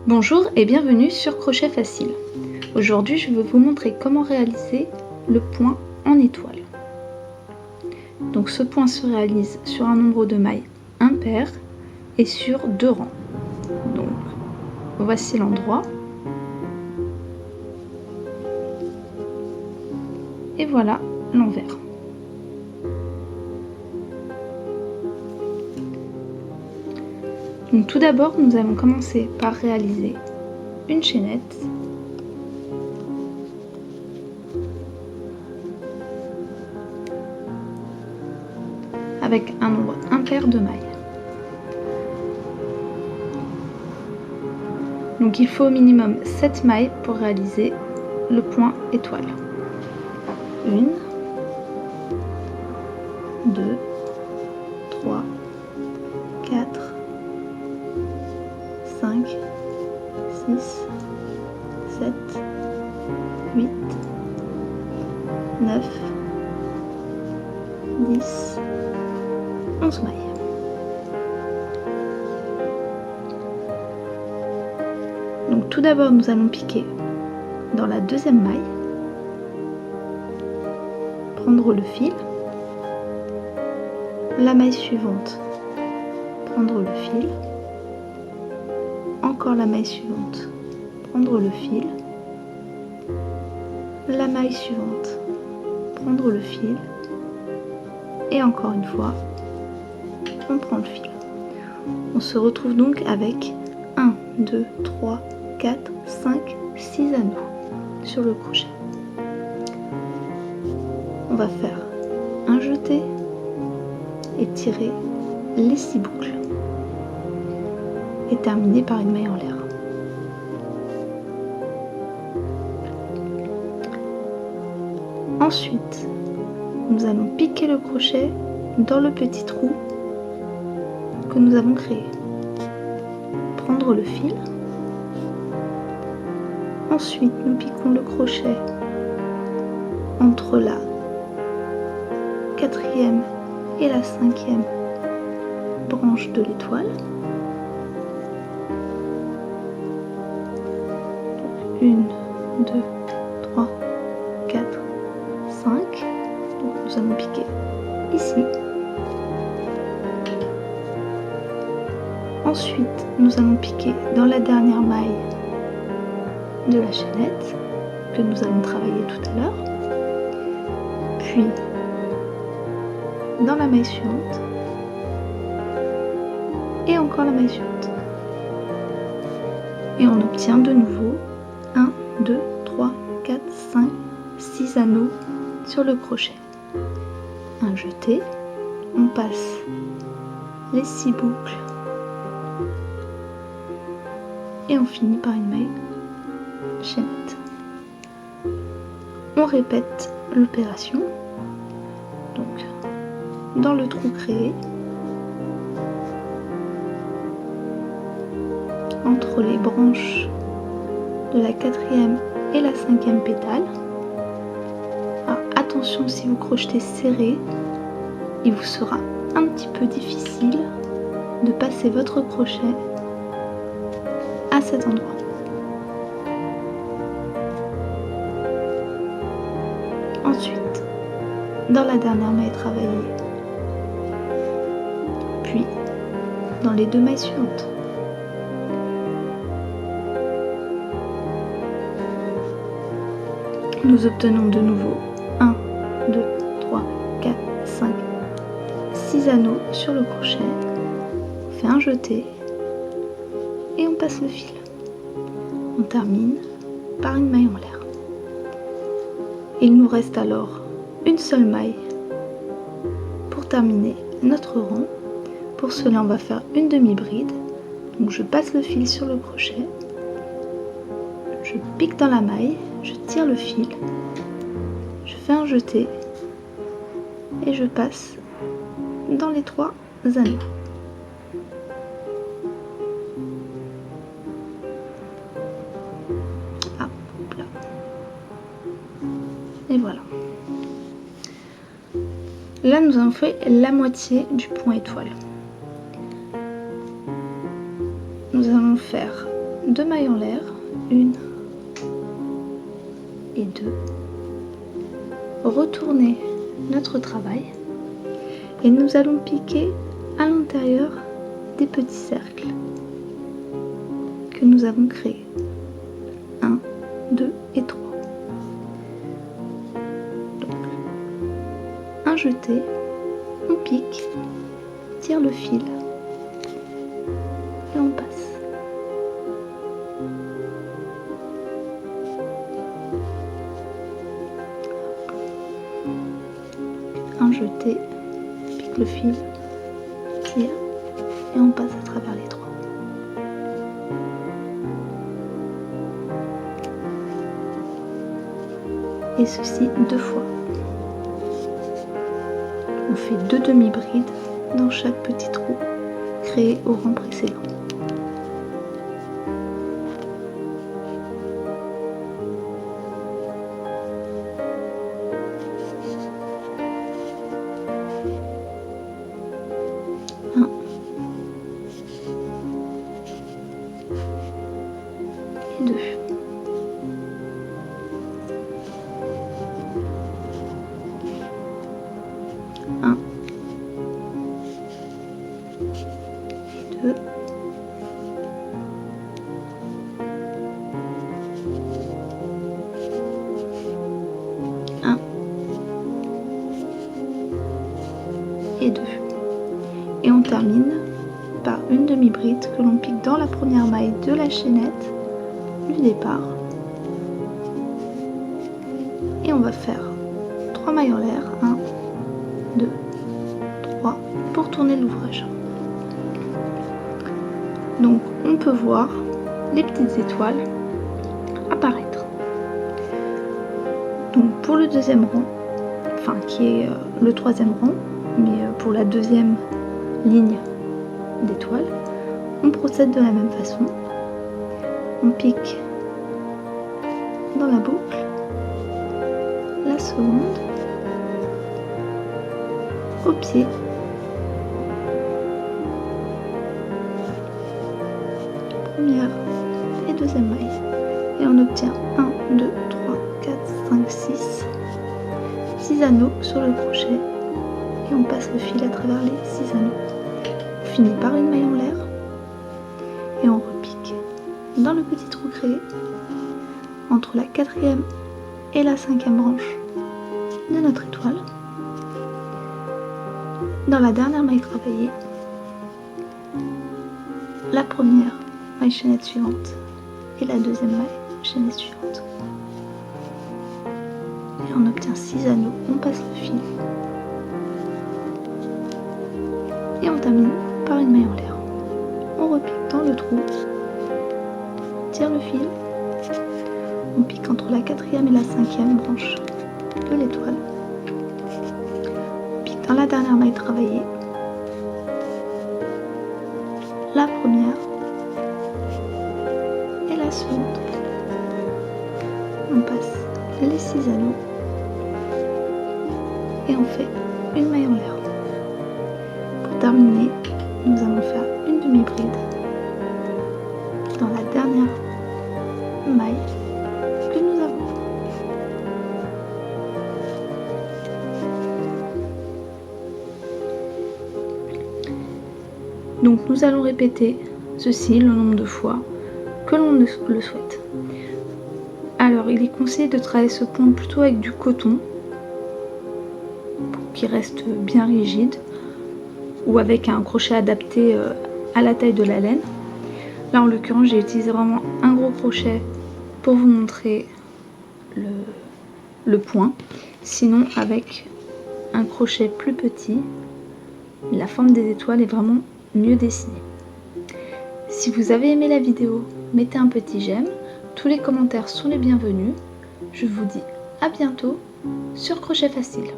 Bonjour et bienvenue sur Crochet Facile. Aujourd'hui, je vais vous montrer comment réaliser le point en étoile. Donc ce point se réalise sur un nombre de mailles impair et sur 2 rangs. Donc voici l'endroit. Et voilà l'envers. Donc tout d'abord, nous allons commencer par réaliser une chaînette avec un nombre impair de mailles. Donc il faut au minimum 7 mailles pour réaliser le point étoile. 1, 2, 3, 4, 5, 6, 7, 8, 9, 10, 11 mailles. Donc tout d'abord nous allons piquer dans la deuxième maille, prendre le fil, la maille suivante, prendre le fil, encore la maille suivante, prendre le fil, la maille suivante, prendre le fil, et encore une fois, on prend le fil. On se retrouve donc avec 1, 2, 3, 4, 5, 6 anneaux sur le crochet. On va faire un jeté et tirer les 6 boucles et terminer par une maille en l'air. Ensuite, nous allons piquer le crochet dans le petit trou que nous avons créé. Prendre le fil. Ensuite, nous piquons le crochet entre la 4e et la 5e branche de l'étoile. 1, 2, 3, 4, 5. Donc nous allons piquer ici. Ensuite, nous allons piquer dans la dernière maille de la chaînette que nous allons travailler tout à l'heure. Puis, dans la maille suivante. Et encore la maille suivante. Et on obtient de nouveau 1, 2, 3, 4, 5, 6 anneaux sur le crochet. Un jeté, on passe les 6 boucles et on finit par une maille chaînette. On répète l'opération. Donc dans le trou créé, entre les branches de la 4e et la 5e pétale. Alors, attention, si vous crochetez serré, il vous sera un petit peu difficile de passer votre crochet à cet endroit. Ensuite, dans la dernière maille travaillée, puis dans les 2 mailles suivantes. Nous obtenons de nouveau 1, 2, 3, 4, 5, 6 anneaux sur le crochet. On fait un jeté et on passe le fil. On termine par une maille en l'air. Il nous reste alors une seule maille pour terminer notre rang. Pour cela, on va faire une demi-bride. Donc je passe le fil sur le crochet, je pique dans la maille, je tire le fil, je fais un jeté et je passe dans les 3 anneaux. Ah, hop là. Et voilà. Là, nous avons fait la moitié du point étoile. Nous allons faire 2 mailles en l'air, 1 et 2. Retourner notre travail et nous allons piquer à l'intérieur des petits cercles que nous avons créés. 1, 2 et 3. Donc, un jeté, on pique, tire le fil et on passe. Un jeté, pique le fil, tire et on passe à travers les 3. Et ceci 2 fois. On fait 2 demi-brides dans chaque petit trou créé au rang précédent. Un. Et 2. Un. Et 2. Un. Et 2. Et on termine par une demi-bride que l'on pique dans la première maille de la chaînette du départ. Et on va faire 3 mailles en l'air, 1, 2, 3, pour tourner l'ouvrage. Donc on peut voir les petites étoiles apparaître. Donc pour le deuxième rang, enfin qui est le troisième rang, mais pour la deuxième ligne d'étoiles, on procède de la même façon. On pique dans la boucle, la seconde, au pied, première et deuxième maille, et on obtient 1, 2, 3, 4, 5, 6, 6 anneaux sur le crochet, et on passe le fil à travers les 6 anneaux. On finit par une maille en l'air, et on repique dans le petit trou créé entre la 4e et la 5e branche de notre étoile. Dans la dernière maille travaillée, la première maille chaînette suivante et la deuxième maille chaînette suivante. Et on obtient 6 anneaux, on passe le fil et on termine par une maille en l'air. On repique dans le trou, tire le fil, on pique entre la 4e et la 5e branche de l'étoile. On pique dans la dernière maille travaillée, la première et la seconde. On passe les 6 anneaux et on fait une maille en l'air. Pour terminer, nous allons faire une demi-bride dans la dernière maille que nous avons. Donc nous allons répéter ceci le nombre de fois que l'on le souhaite. Alors il est conseillé de travailler ce point plutôt avec du coton pour qu'il reste bien rigide, ou avec un crochet adapté à la taille de la laine. Là en l'occurrence j'ai utilisé vraiment un gros crochet pour vous montrer le point. Sinon avec un crochet plus petit, la forme des étoiles est vraiment mieux dessinée. Si vous avez aimé la vidéo, mettez un petit j'aime. Tous les commentaires sont les bienvenus. Je vous dis à bientôt sur Crochet Facile.